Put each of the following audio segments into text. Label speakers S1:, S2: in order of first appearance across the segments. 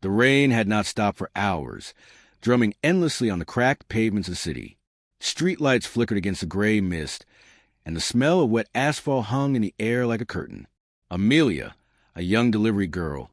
S1: The rain had not stopped for hours, drumming endlessly on the cracked pavements of the city. Streetlights flickered against the gray mist, and the smell of wet asphalt hung in the air like a curtain. Amelia, a young delivery girl,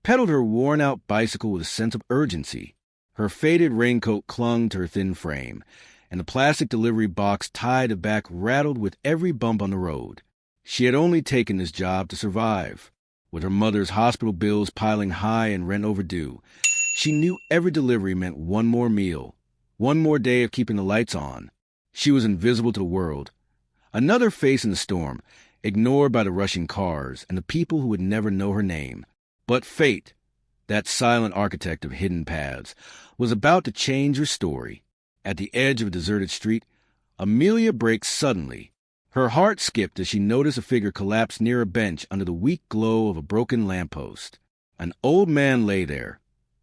S1: pedaled her worn-out bicycle with a sense of urgency. Her faded raincoat clung to her thin frame, and the plastic delivery box tied to back rattled with every bump on the road. She had only taken this job to survive. With her mother's hospital bills piling high and rent overdue, she knew every delivery meant one more meal, one more day of keeping the lights on. She was invisible to the world, another face in the storm, ignored by the rushing cars and the people who would never know her name. But fate, that silent architect of hidden paths, was about to change her story. At the edge of a deserted street, Amelia braked suddenly. Her heart skipped as she noticed a figure collapse near a bench under the weak glow of a broken lamppost. An old man lay there,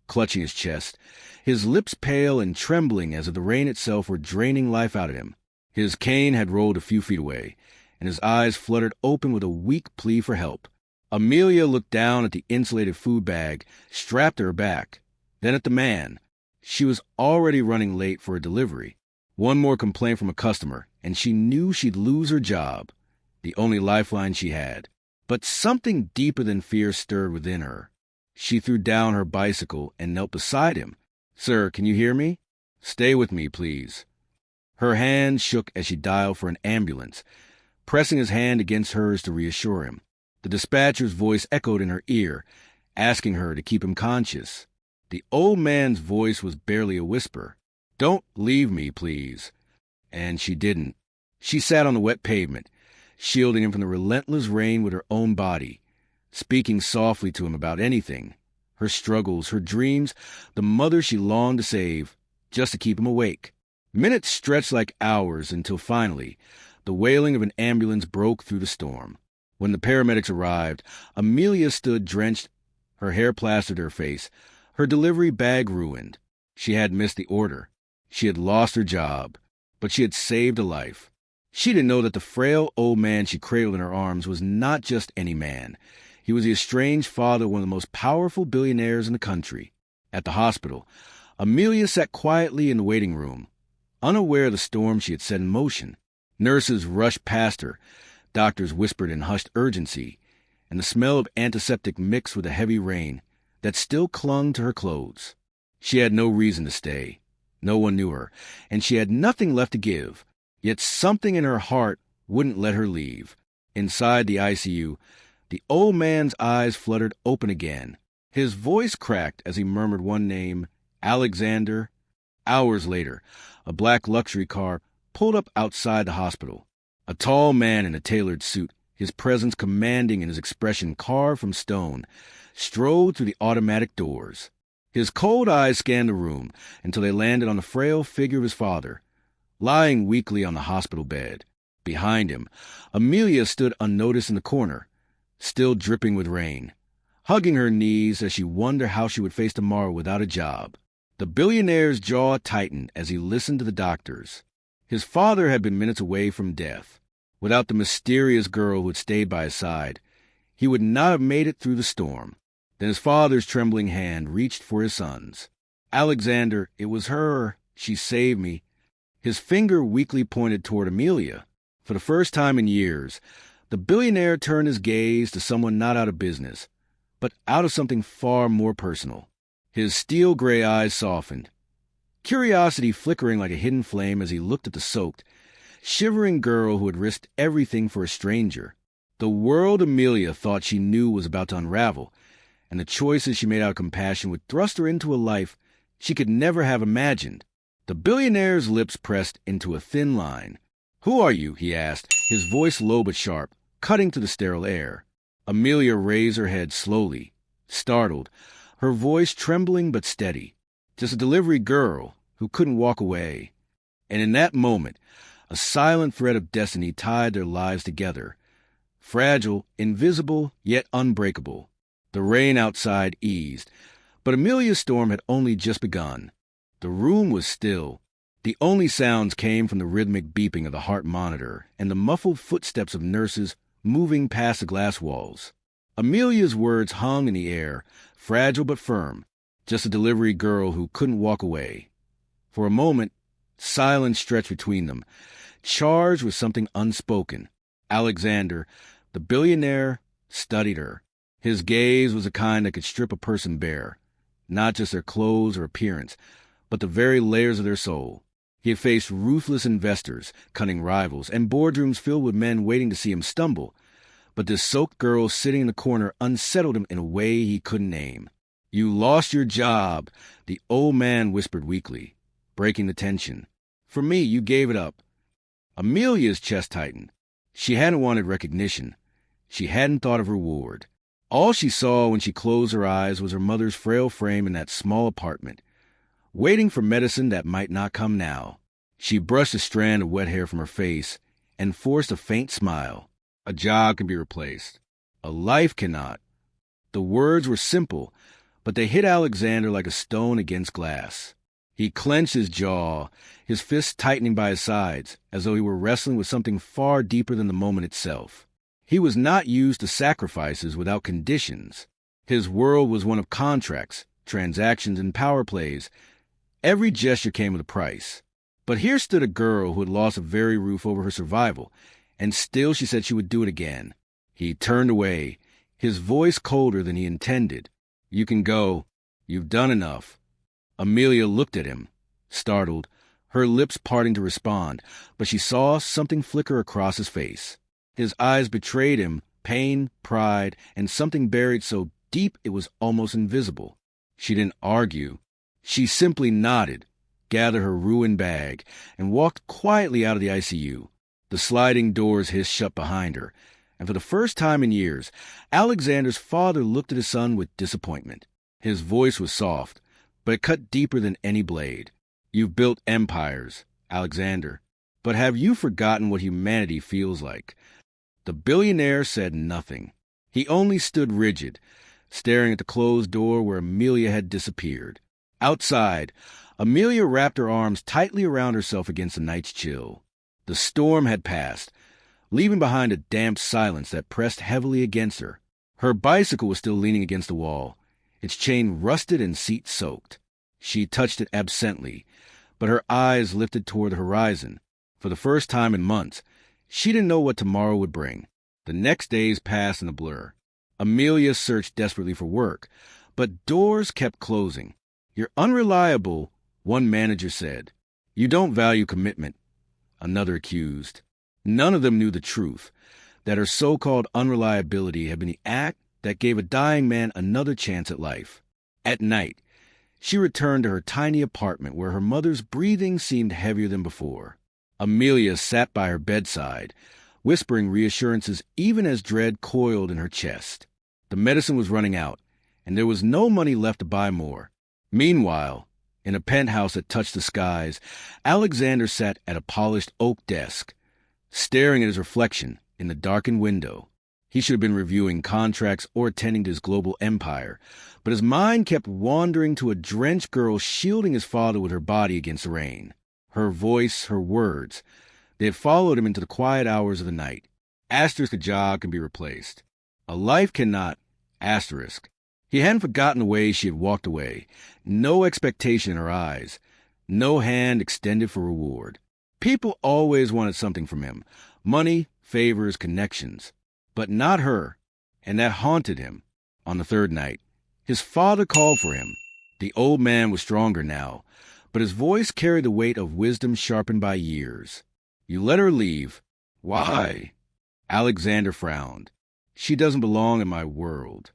S1: clutching his chest, his lips pale and trembling as if the rain itself were draining life out of him. His cane had rolled a few feet away, and his eyes fluttered open with a weak plea for help. Amelia looked down at the insulated food bag strapped to her back, then at the man. She was already running late for a delivery. One more complaint from a customer, and she knew she'd lose her job, the only lifeline she had. But something deeper than fear stirred within her. She threw down her bicycle and knelt beside him. "Sir, can you hear me? Stay with me, please." Her hand shook as she dialed for an ambulance, pressing his hand against hers to reassure him. The dispatcher's voice echoed in her ear, asking her to keep him conscious. The old man's voice was barely a whisper. "Don't leave me, please." And she didn't. She sat on the wet pavement, shielding him from the relentless rain with her own body, speaking softly to him about anything, her struggles, her dreams, the mother she longed to save, just to keep him awake. Minutes stretched like hours until finally, the wailing of an ambulance broke through the storm. When the paramedics arrived, Amelia stood drenched, her hair plastered to her face, her delivery bag ruined. She had missed the order. She had lost her job, but she had saved a life. She didn't know that the frail old man she cradled in her arms was not just any man. He was the estranged father of one of the most powerful billionaires in the country. At the hospital, Amelia sat quietly in the waiting room, unaware of the storm she had set in motion. Nurses rushed past her, doctors whispered in hushed urgency, and the smell of antiseptic mixed with the heavy rain that still clung to her clothes. She had no reason to stay. No one knew her, and she had nothing left to give. Yet something in her heart wouldn't let her leave. Inside the ICU, the old man's eyes fluttered open again. His voice cracked as he murmured one name, Alexander. Hours later, a black luxury car pulled up outside the hospital. A tall man in a tailored suit, his presence commanding and his expression carved from stone, strode through the automatic doors. His cold eyes scanned the room until they landed on the frail figure of his father, lying weakly on the hospital bed. Behind him, Amelia stood unnoticed in the corner, still dripping with rain, hugging her knees as she wondered how she would face tomorrow without a job. The billionaire's jaw tightened as he listened to the doctors. His father had been minutes away from death. Without the mysterious girl who had stayed by his side, he would not have made it through the storm. Then his father's trembling hand reached for his son's. "Alexander, it was her. She saved me." His finger weakly pointed toward Amelia. For the first time in years, the billionaire turned his gaze to someone not out of business, but out of something far more personal. His steel-gray eyes softened, curiosity flickering like a hidden flame as he looked at the soaked, shivering girl who had risked everything for a stranger. The world Amelia thought she knew was about to unravel, and the choices she made out of compassion would thrust her into a life she could never have imagined. The billionaire's lips pressed into a thin line. "Who are you?" he asked, his voice low but sharp, cutting through the sterile air. Amelia raised her head slowly, startled, her voice trembling but steady. "Just a delivery girl who couldn't walk away." And in that moment, a silent thread of destiny tied their lives together. Fragile, invisible, yet unbreakable. The rain outside eased, but Amelia's storm had only just begun. The room was still. The only sounds came from the rhythmic beeping of the heart monitor and the muffled footsteps of nurses moving past the glass walls. Amelia's words hung in the air, fragile but firm. just a delivery girl who couldn't walk away. For a moment, silence stretched between them, charged with something unspoken. Alexander, the billionaire, studied her. His gaze was the kind that could strip a person bare, not just their clothes or appearance, but the very layers of their soul. He had faced ruthless investors, cunning rivals, and boardrooms filled with men waiting to see him stumble. But this soaked girl sitting in the corner unsettled him in a way he couldn't name. "You lost your job," the old man whispered weakly, breaking the tension. "For me, you gave it up." Amelia's chest tightened. She hadn't wanted recognition. She hadn't thought of reward. All she saw when she closed her eyes was her mother's frail frame in that small apartment, waiting for medicine that might not come now. She brushed a strand of wet hair from her face and forced a faint smile. "A job can be replaced. A life cannot." The words were simple, but they hit Alexander like a stone against glass. He clenched his jaw, his fists tightening by his sides, as though he were wrestling with something far deeper than the moment itself. He was not used to sacrifices without conditions. His world was one of contracts, transactions, and power plays. Every gesture came with a price. But here stood a girl who had lost a very roof over her survival, and still she said she would do it again. He turned away, his voice colder than he intended. "You can go. You've done enough." Amelia looked at him, startled, her lips parting to respond, but she saw something flicker across his face. His eyes betrayed him, pain, pride, and something buried so deep it was almost invisible. She didn't argue. She simply nodded, gathered her ruined bag, and walked quietly out of the ICU. The sliding doors hissed shut behind her, and for the first time in years, Alexander's father looked at his son with disappointment. His voice was soft, but it cut deeper than any blade. "You've built empires, Alexander, but have you forgotten what humanity feels like?" The billionaire said nothing. He only stood rigid, staring at the closed door where Amelia had disappeared. Outside, Amelia wrapped her arms tightly around herself against the night's chill. The storm had passed, leaving behind a damp silence that pressed heavily against her. Her bicycle was still leaning against the wall, its chain rusted and seat soaked. She touched it absently, but her eyes lifted toward the horizon. For the first time in months, she didn't know what tomorrow would bring. The next days passed in a blur. Amelia searched desperately for work, but doors kept closing. "You're unreliable," one manager said. "You don't value commitment," another accused. None of them knew the truth, that her so-called unreliability had been the act that gave a dying man another chance at life. At night, she returned to her tiny apartment where her mother's breathing seemed heavier than before. Amelia sat by her bedside, whispering reassurances even as dread coiled in her chest. The medicine was running out, and there was no money left to buy more. Meanwhile, in a penthouse that touched the skies, Alexander sat at a polished oak desk, staring at his reflection in the darkened window. He should have been reviewing contracts or attending to his global empire, but his mind kept wandering to a drenched girl shielding his father with her body against the rain. Her voice, her words, they had followed him into the quiet hours of the night. Asterisk, a job can be replaced. A life cannot. Asterisk. He hadn't forgotten the way she had walked away, no expectation in her eyes, no hand extended for reward. People always wanted something from him, money, favors, connections, but not her, and that haunted him. On the third night, his father called for him. The old man was stronger now, but his voice carried the weight of wisdom sharpened by years. "You let her leave." "Why?" Alexander frowned. "She doesn't belong in my world."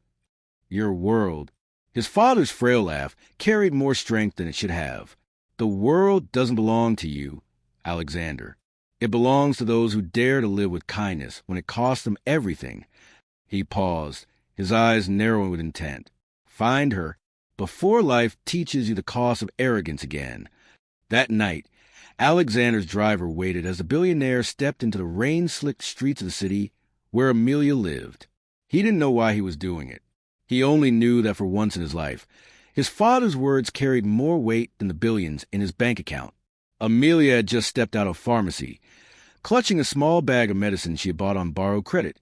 S1: "Your world." His father's frail laugh carried more strength than it should have. "The world doesn't belong to you, Alexander. It belongs to those who dare to live with kindness when it costs them everything." He paused, his eyes narrowing with intent. "Find her before life teaches you the cost of arrogance again." That night, Alexander's driver waited as the billionaire stepped into the rain-slicked streets of the city where Amelia lived. He didn't know why he was doing it. He only knew that for once in his life, his father's words carried more weight than the billions in his bank account. Amelia had just stepped out of pharmacy, clutching a small bag of medicine she had bought on borrowed credit,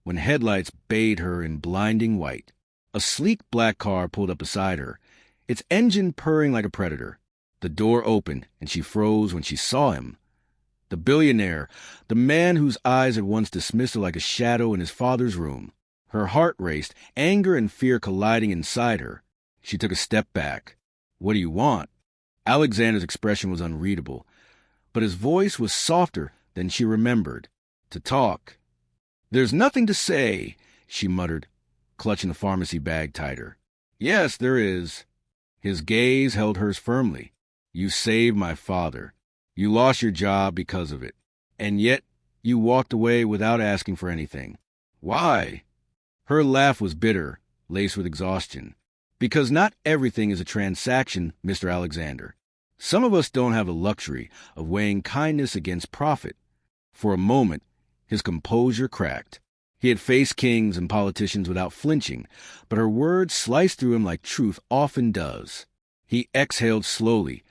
S1: when headlights bathed her in blinding white. A sleek black car pulled up beside her, its engine purring like a predator. The door opened, and she froze when she saw him. The billionaire, the man whose eyes had once dismissed her like a shadow in his father's room. Her heart raced, anger and fear colliding inside her. She took a step back. "What do you want?" Alexander's expression was unreadable, but his voice was softer than she remembered. "To talk." "There's nothing to say," she muttered, clutching the pharmacy bag tighter. "Yes, there is." His gaze held hers firmly. "You saved my father. You lost your job because of it. And yet you walked away without asking for anything. Why?" Her laugh was bitter, laced with exhaustion. "Because not everything is a transaction, Mr. Alexander. Some of us don't have the luxury of weighing kindness against profit." For a moment, his composure cracked. He had faced kings and politicians without flinching, but her words sliced through him like truth often does. He exhaled slowly,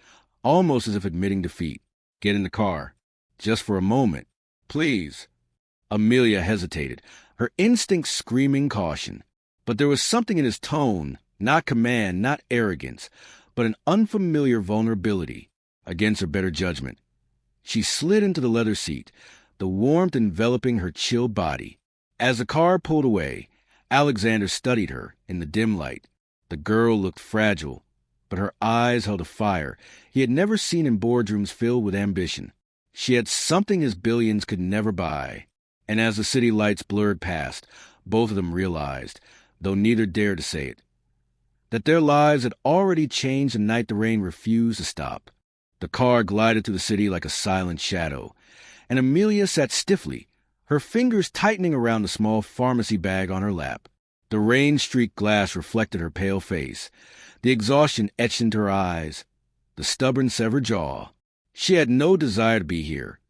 S1: almost as if admitting defeat. "Get in the car. Just for a moment. Please." Amelia hesitated, her instincts screaming caution. But there was something in his tone, not command, not arrogance, but an unfamiliar vulnerability, against her better judgment. She slid into the leather seat, the warmth enveloping her chill body. As the car pulled away, Alexander studied her in the dim light. The girl looked fragile, but her eyes held a fire he had never seen in boardrooms filled with ambition. She had something his billions could never buy. And as the city lights blurred past, both of them realized, though neither dared to say it, that their lives had already changed the night the rain refused to stop. The car glided through the city like a silent shadow, and Amelia sat stiffly, her fingers tightening around the small pharmacy bag on her lap. The rain-streaked glass reflected her pale face, the exhaustion etched into her eyes, the stubborn severed jaw. She had no desire to be here,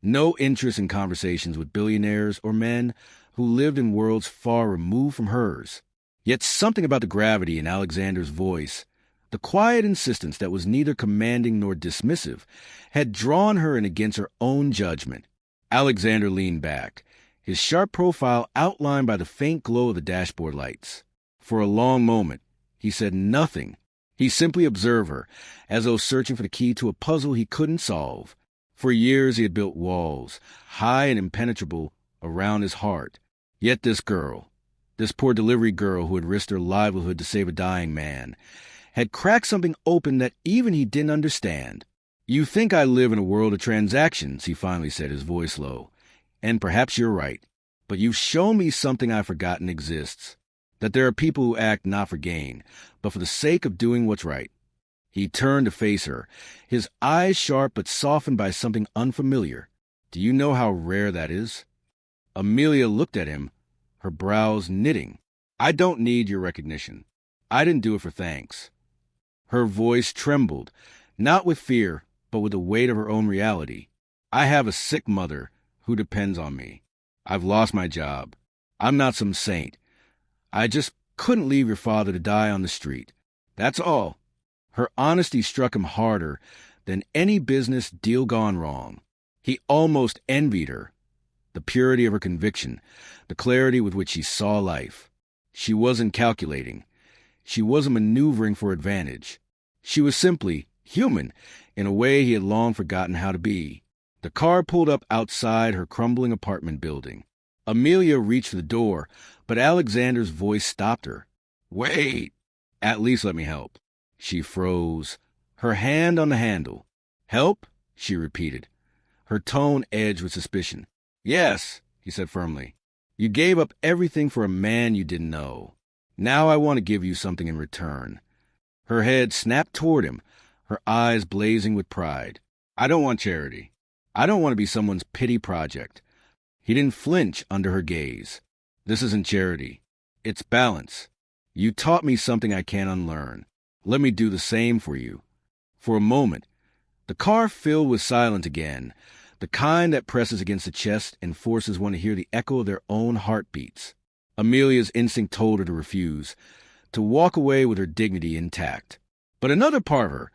S1: no interest in conversations with billionaires or men who lived in worlds far removed from hers. Yet something about the gravity in Alexander's voice, the quiet insistence that was neither commanding nor dismissive, had drawn her in against her own judgment. Alexander leaned back, his sharp profile outlined by the faint glow of the dashboard lights. For a long moment, he said nothing. He simply observed her, as though searching for the key to a puzzle he couldn't solve. For years he had built walls, high and impenetrable, around his heart. Yet this girl, this poor delivery girl who had risked her livelihood to save a dying man, had cracked something open that even he didn't understand. "You think I live in a world of transactions," he finally said, his voice low. "And perhaps you're right. But you've shown me something I've forgotten exists. That there are people who act not for gain, but for the sake of doing what's right." He turned to face her, his eyes sharp but softened by something unfamiliar. "Do you know how rare that is?" Amelia looked at him, her brows knitting. "I don't need your recognition. I didn't do it for thanks." Her voice trembled, not with fear, but with the weight of her own reality. "I have a sick mother who depends on me. I've lost my job. I'm not some saint. I just couldn't leave your father to die on the street. That's all." Her honesty struck him harder than any business deal gone wrong. He almost envied her. The purity of her conviction, the clarity with which she saw life. She wasn't calculating. She wasn't maneuvering for advantage. She was simply human in a way he had long forgotten how to be. The car pulled up outside her crumbling apartment building. Amelia reached for the door, but Alexander's voice stopped her. "Wait! At least let me help." She froze, her hand on the handle. "Help?" she repeated, her tone edged with suspicion. "Yes," he said firmly. "You gave up everything for a man you didn't know. Now I want to give you something in return." Her head snapped toward him, her eyes blazing with pride. "I don't want charity. I don't want to be someone's pity project." He didn't flinch under her gaze. "This isn't charity. It's balance. You taught me something I can't unlearn. Let me do the same for you." For a moment, the car filled with silence again, the kind that presses against the chest and forces one to hear the echo of their own heartbeats. Amelia's instinct told her to refuse, to walk away with her dignity intact. But another part of her,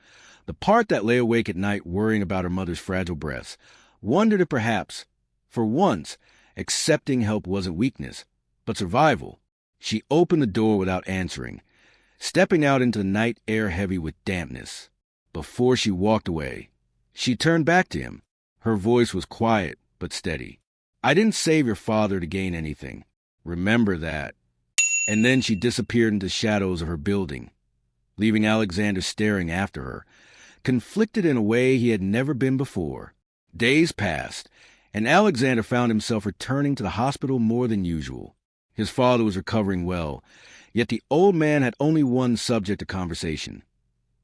S1: the part that lay awake at night worrying about her mother's fragile breaths, wondered if perhaps, for once, accepting help wasn't weakness, but survival. She opened the door without answering, stepping out into the night air heavy with dampness. Before she walked away, she turned back to him. Her voice was quiet but steady. "I didn't save your father to gain anything. Remember that." And then she disappeared into the shadows of her building, leaving Alexander staring after her, conflicted in a way he had never been before. Days passed, and Alexander found himself returning to the hospital more than usual. His father was recovering well, yet the old man had only one subject of conversation: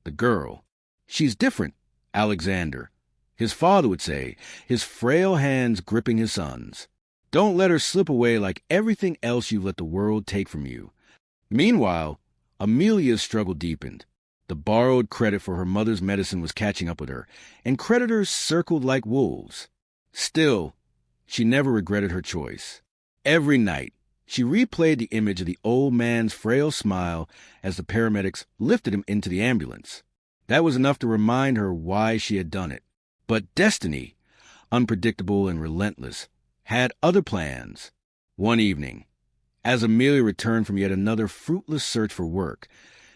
S1: the girl. "She's different, Alexander," his father would say, his frail hands gripping his son's. "Don't let her slip away like everything else you've let the world take from you." Meanwhile, Amelia's struggle deepened. The borrowed credit for her mother's medicine was catching up with her, and creditors circled like wolves. Still, she never regretted her choice. Every night, she replayed the image of the old man's frail smile as the paramedics lifted him into the ambulance. That was enough to remind her why she had done it. But destiny, unpredictable and relentless, had other plans. One evening, as Amelia returned from yet another fruitless search for work,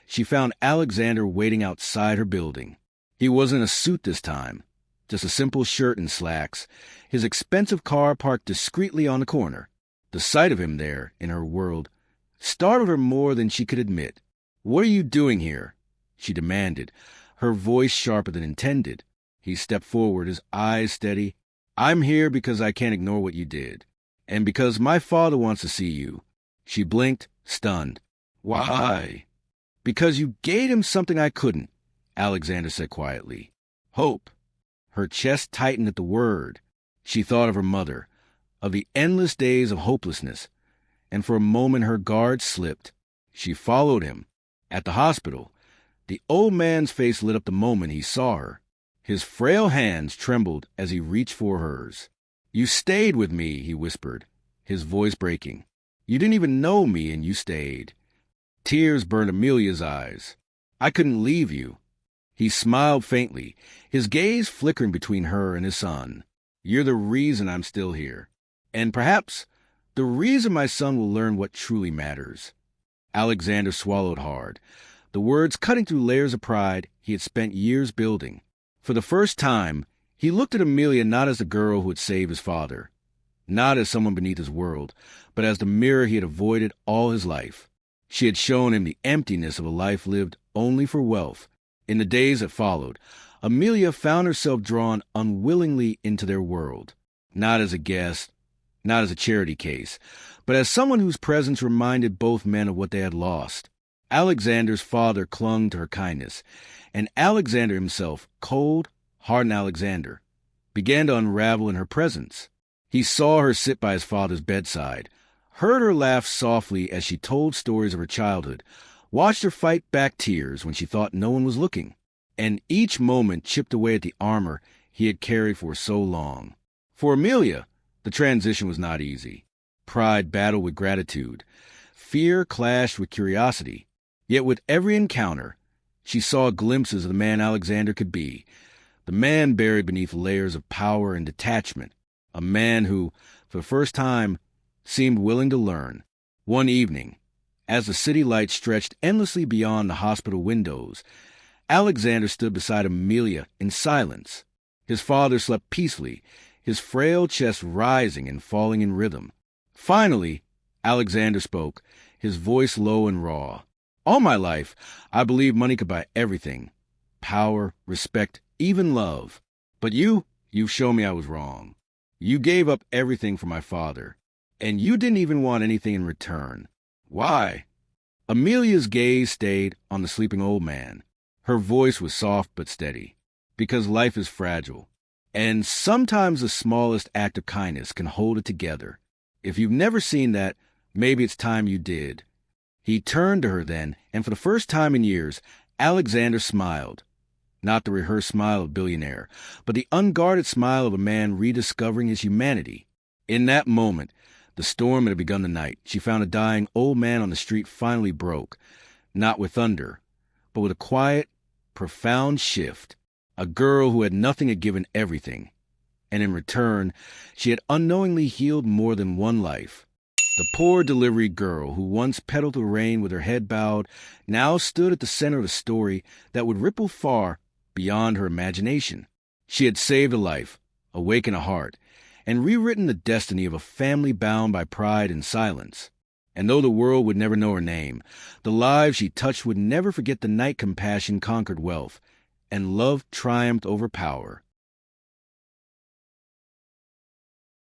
S1: she found Alexander waiting outside her building. He wasn't in a suit this time, just a simple shirt and slacks, his expensive car parked discreetly on the corner. The sight of him there, in her world, startled her more than she could admit. "What are you doing here?" she demanded, her voice sharper than intended. He stepped forward, his eyes steady. "I'm here because I can't ignore what you did, and because my father wants to see you." She blinked, stunned. "Why?" "Because you gave him something I couldn't," Alexander said quietly. "Hope." Her chest tightened at the word. She thought of her mother, of the endless days of hopelessness, and for a moment her guard slipped. She followed him. At the hospital, the old man's face lit up the moment he saw her. His frail hands trembled as he reached for hers. "You stayed with me," he whispered, his voice breaking. "You didn't even know me, and you stayed." Tears burned Amelia's eyes. "I couldn't leave you." He smiled faintly, his gaze flickering between her and his son. "You're the reason I'm still here. And perhaps the reason my son will learn what truly matters." Alexander swallowed hard, the words cutting through layers of pride he had spent years building. For the first time, he looked at Amelia not as the girl who had saved his father, not as someone beneath his world, but as the mirror he had avoided all his life. She had shown him the emptiness of a life lived only for wealth. In the days that followed, Amelia found herself drawn unwillingly into their world, not as a guest, not as a charity case, but as someone whose presence reminded both men of what they had lost. Alexander's father clung to her kindness, and Alexander himself, cold, hardened Alexander, began to unravel in her presence. He saw her sit by his father's bedside, heard her laugh softly as she told stories of her childhood, watched her fight back tears when she thought no one was looking, and each moment chipped away at the armor he had carried for so long. For Amelia, the transition was not easy. Pride battled with gratitude. Fear clashed with curiosity. Yet with every encounter, she saw glimpses of the man Alexander could be, the man buried beneath layers of power and detachment, a man who, for the first time, seemed willing to learn. One evening, as the city lights stretched endlessly beyond the hospital windows, Alexander stood beside Amelia in silence. His father slept peacefully, his frail chest rising and falling in rhythm. Finally, Alexander spoke, his voice low and raw. "All my life, I believed money could buy everything. Power, respect, even love. But you've shown me I was wrong. You gave up everything for my father, and you didn't even want anything in return. Why?" Amelia's gaze stayed on the sleeping old man. Her voice was soft but steady. "Because life is fragile, and sometimes the smallest act of kindness can hold it together. If you've never seen that, maybe it's time you did." He turned to her then, and for the first time in years, Alexander smiled. Not the rehearsed smile of Billionaire, but the unguarded smile of a man rediscovering his humanity. In that moment, the storm that had begun the night, she found a dying old man on the street finally broke, not with thunder, but with a quiet, profound shift. A girl who had nothing had given everything, and in return, she had unknowingly healed more than one life. The poor delivery girl who once pedaled the rain with her head bowed now stood at the center of a story that would ripple far beyond her imagination. She had saved a life, awakened a heart, and rewritten the destiny of a family bound by pride and silence. And though the world would never know her name, the lives she touched would never forget the night compassion conquered wealth, and love triumphed over power.